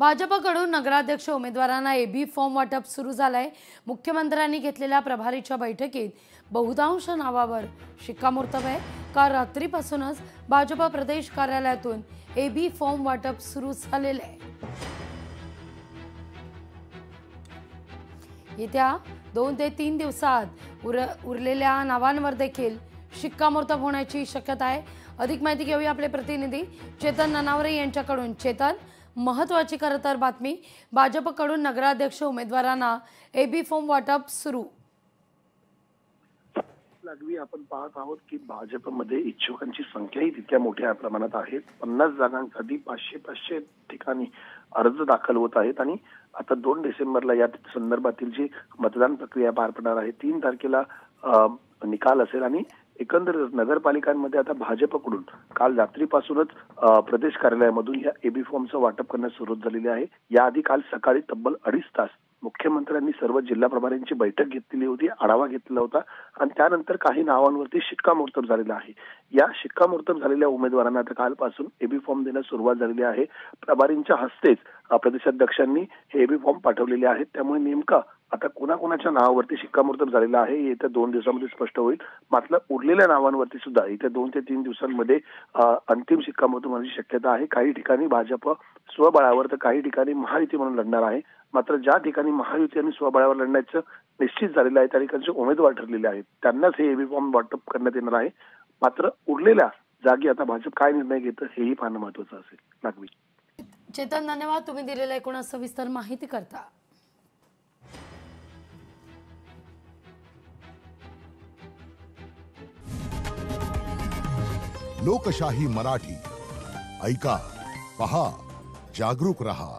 भाजपकडून नगराध्यक्ष उमेदवारांना एबी फॉर्म वाटप सुरू झालंय। मुख्यमंत्र्यांनी घेतलेल्या प्रभारीच्या बैठकीत बहुतांश नावावर शिक्कामोर्तब आहे। काल रात्रीपासूनच भाजप प्रदेश कार्यालयातून एबी फॉर्म वाटप सुरू झालेले आहे। येत्या 2 ते 3 दिवसात उरलेल्या नावांवर देखील शिक्कामोर्तब होण्याची शक्यता आहे। अधिक माहिती घेऊया आपले प्रतिनिधी चेतन ननावरे यांच्याकडून। चेतन, महत्त्वाची खरं तर बातमी, भाजपकडून नगराध्यक्ष उमेदवारांना एबी फॉर्म वाटप सुरू। लागवी आपण पाहत आहोत की भाजपमध्ये इच्छुकांची संख्याही तितक्या मोठ्या प्रमाणात आहे। 50 जागांसाठी 500 ठिकाणी अर्ज दाखल होत आहेत आणि आता 2 डिसेंबरला या संदर्भातील जी मतदान प्रक्रिया पार पडणार आहे। 3 तारखेला निकाल असेल आणि एकंदर नगरपालिकांमध्ये आता भाजपकडून काल रात्रीपासूनच प्रदेश कार्यालयामधून या एबी फॉर्मचं वाटप करण्यास सुरुवात झालेली आहे। याआधी काल सकाळी तब्बल 2.5 तास मुख्यमंत्र्यांनी सर्व जिल्हा प्रभारींची बैठक घेतलेली होती, आढावा घेतला होता आणि त्यानंतर काही नावांवरती शिक्कामोर्तब झालेला आहे। या शिक्कामोर्तब झालेल्या उमेदवारांना आता कालपासून एबी फॉर्म देण्यास सुरुवात झालेली आहे। प्रभारींच्या हस्तेच प्रदेशाध्यक्षांनी हे एबी फॉर्म पाठवलेले आहेत। त्यामुळे नेमका आता कोणाकोणाच्या नावावरती शिक्कामोर्तब झालेला आहे येत्या 2 दिवसांमध्ये स्पष्ट होईल। मात्र उरलेल्या नावांवरती सुद्धा येत्या 2 ते 3 दिवसांमध्ये अंतिम शिक्कामोर्तब होण्याची शक्यता आहे। काही ठिकाणी भाजप स्वबळावर तर काही ठिकाणी महायुती म्हणून लढणार आहे। मात्र ज्या ठिकाणी महायुती आणि स्वबळावर लढण्याचं निश्चित झालेलं आहे त्या ठिकाणचे उमेदवार ठरलेले आहेत, त्यांनाच हे एबी फॉर्म वाटप करण्यात येणार आहे। मात्र उरलेल्या जागी आता भाजप काय निर्णय घेतं हेही पाहणं महत्त्वाचं असेल। लागवी चेतन, धन्यवाद तुम्ही दिलेल्या एकूण सविस्तर माहिती करता। लोकशाही मराठी ऐका, पहा, जागरूक रहा।